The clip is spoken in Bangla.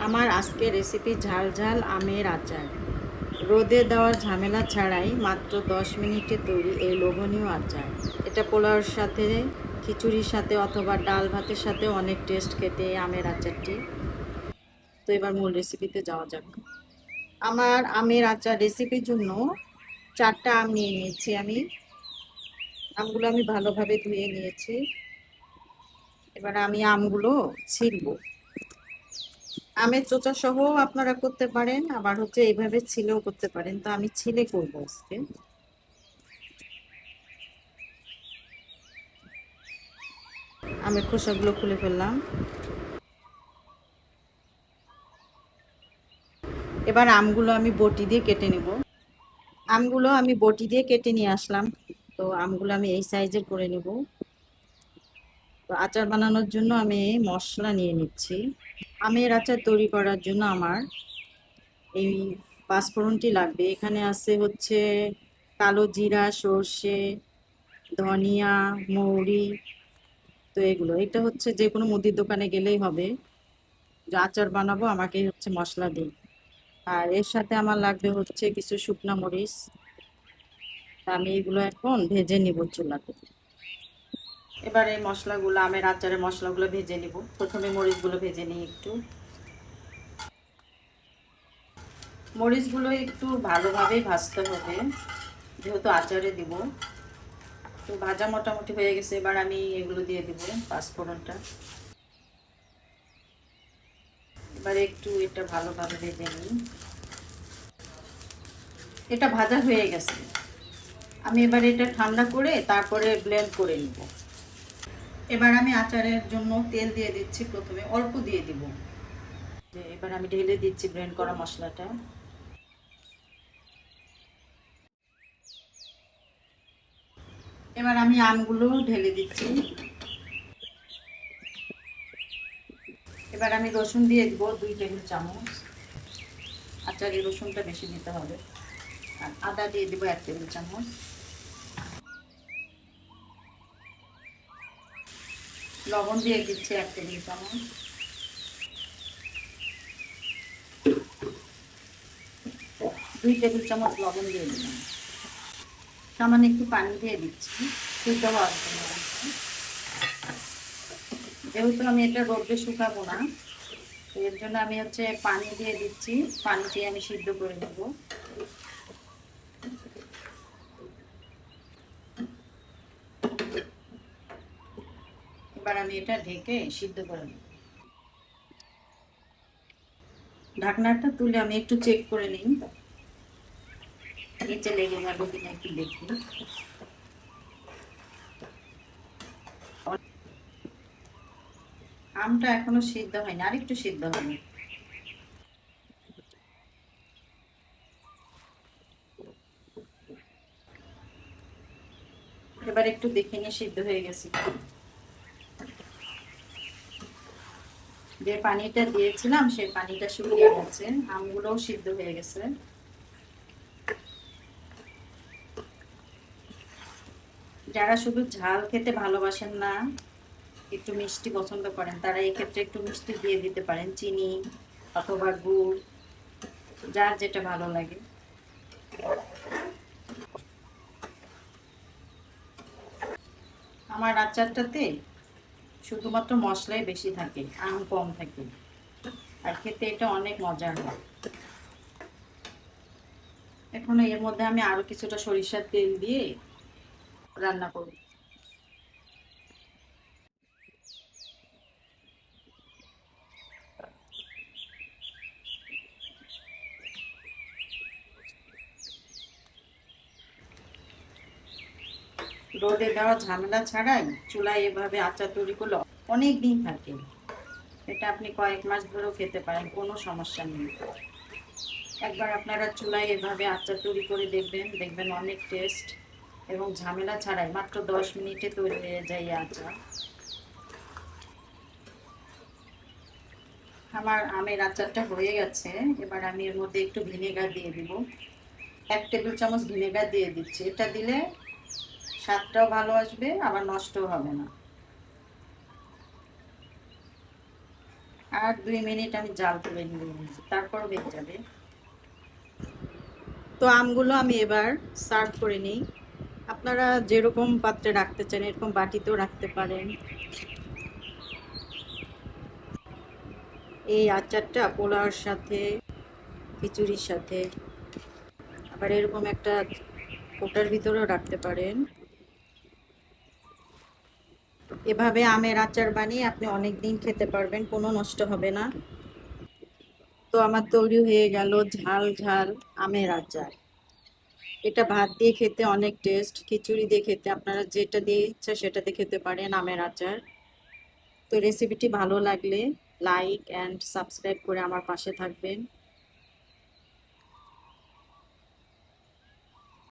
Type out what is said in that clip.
আমার আজকের রেসিপি ঝাল ঝাল আমের আচার। রোদে দেওয়ার ঝামেলা ছাড়াই মাত্র 10 মিনিটে তৈরি এই লোভনীয় আচার। এটা পোলাওর সাথে, খিচুড়ির সাথে অথবা ডাল ভাতের সাথে অনেক টেস্ট খেতে এই আমের আচারটি। তো এবার মূল রেসিপিতে যাওয়া যাক। আমার আমের আচার রেসিপির জন্য 4টা আম নিয়ে নিয়েছি আমি। আমগুলো আমি ভালোভাবে ধুয়ে নিয়েছি। এবার আমি আমগুলো ছিলবো। আমের চোচা সহ আপনারা করতে পারেন, আবার এইভাবে ছিলেও করতে পারেন। তো আমি ছিলে করবো আজকে। আমের খোসাগুলো খুলে ফেললাম। এবার আমগুলো আমি বটি দিয়ে কেটে নেব। আমগুলো আমি বটি দিয়ে কেটে নিয়ে আসলাম। তো আমগুলো আমি এই সাইজের করে নেব। তো আচার বানানোর জন্য আমি মশলা নিয়ে নিচ্ছি। আমের আচার তৈরি করার জন্য আমার এই পাঁচফোড়নটি লাগবে। এখানে আছে কালো জিরা, সর্ষে, ধনিয়া, মৌরি। তো এটা যে কোনো মুদির দোকানে গেলেই হবে। যে আচার বানাবো আমাকে মশলা দিই। আর এর সাথে আমার লাগবে কিছু শুকনা মরিচ। আমি এগুলো এখন ভেজে নিব চুলাতে। এবার এই মশলাগুলো, আমের আচারের মশলাগুলো ভেজে নিব। প্রথমে মরিচগুলো ভেজে নিই একটু। মরিচগুলো একটু ভালোভাবেই ভাজতে হবে, যেহেতু আচারে দিব। তো ভাজা মোটামুটি হয়ে গেছে। এবার আমি এগুলো দিয়ে দিব, পাঁচফোড়নটা। এবার একটু এটা ভালোভাবে ভেজে নিই। এটা ভাজা হয়ে গেছে। আমি এবার এটা ঠান্ডা করে তারপরে ব্লেন্ড করে নিব। এবার আমি আচারের জন্য তেল দিয়ে দিচ্ছি। প্রথমে অল্প দিয়ে দিব। এবার আমি ঢেলে দিচ্ছি ব্লেন্ড করা মশলাটা। এবার আমি আমগুলো ঢেলে দিচ্ছি। এবার আমি রসুন দিয়ে দিব 2 টেবিল চামচ। আচারে রসুনটা বেশি দিতে হবে। আর আদা দিয়ে দিব 1 টেবিল চামচ। লবণ দিয়ে দিচ্ছি 1 টেবিল চামচ। দুই টেবিল চামচ লবণ দিয়ে দিলাম। সামান্য একটু পানি দিয়ে দিচ্ছি সিদ্ধ হওয়ার জন্য। যেহেতু আমি এটা রোদে শুকাবো না, এর জন্য আমি পানি দিয়ে দিচ্ছি। পানি দিয়ে আমি সিদ্ধ করে নেব। এবার আমি এটা ঢেকে সিদ্ধ করে নেব। ঢাকনাটা তুলে আমি একটু চেক করে নিই, নিচে লেগে যাবে কিনা একটু দেখি। আমটা এখনো সিদ্ধ হয়নি, আর একটু সিদ্ধ হবে। এবার একটু দেখে নিয়ে সিদ্ধ হয়ে গেছে। যে পানিটা দিয়েছিলাম সেই পানিটা শুকিয়ে গেছে, আমগুলোও সিদ্ধ হয়ে গেছে। যারা শুধু ঝাল খেতে ভালোবাসেন না, একটু মিষ্টি পছন্দ করেন, তারা এই ক্ষেত্রে একটু মিষ্টি দিয়ে দিতে পারেন, চিনি অথবা গুড়, যার যেটা ভালো লাগে। আমার আচারটাতে শুধুমাত্র মশলাই বেশি থাকে, আম কম থাকে, আর খেতে এটা অনেক মজার হয়। এখন এর মধ্যে আমি আরো কিছুটা সরিষার তেল দিয়ে রান্না করব। রোদে দেওয়া ঝামেলা ছাড়াই চুলায় এভাবে আচার তৈরি করলে অনেক দিন থাকে। এটা আপনি কয়েক মাস ধরেও খেতে পারেন, কোনো সমস্যা নেই। একবার আপনারা চুলায় এভাবে আচার তৈরি করে দেখবেন, দেখবেন অনেক টেস্ট এবং ঝামেলা ছাড়াই মাত্র 10 মিনিটে তৈরি হয়ে যায় আচার। আমার আমের আচারটা হয়ে গেছে। এবার আমি এর মধ্যে একটু ভিনেগার দিয়ে দিব। 1 টেবিল চামচ ভিনেগার দিয়ে দিচ্ছি। এটা দিলে স্বাদটাও ভালো আসবে, আবার নষ্টও হবে না। আর 2 মিনিট আমি জাল করে নিব, তারপর হয়ে যাবে। তো আমগুলো আমি এবার সার্ভ করে নিই। আপনারা যেরকম পাত্রে রাখতে চান এরকম বাটিতেও রাখতে পারেন। এই আচারটা পোলাওর সাথে, খিচুড়ির সাথে, আবার এরকম একটা কোটার ভিতরেও রাখতে পারেন। এভাবে আমের আচার বানিয়ে আপনি অনেক দিন খেতে পারবেন, কোনো নষ্ট হবে না। তো আমার তৈরি হয়ে গেল ঝাল ঝাল আমের আচার। এটা ভাত দিয়ে খেতে অনেক টেস্ট, খিচুড়ি দিয়ে খেতে, আপনারা যেটা দিয়ে ইচ্ছা সেটাতে খেতে পারেন আমের আচার। তো রেসিপিটি ভালো লাগলে লাইক অ্যান্ড সাবস্ক্রাইব করে আমার পাশে থাকবেন।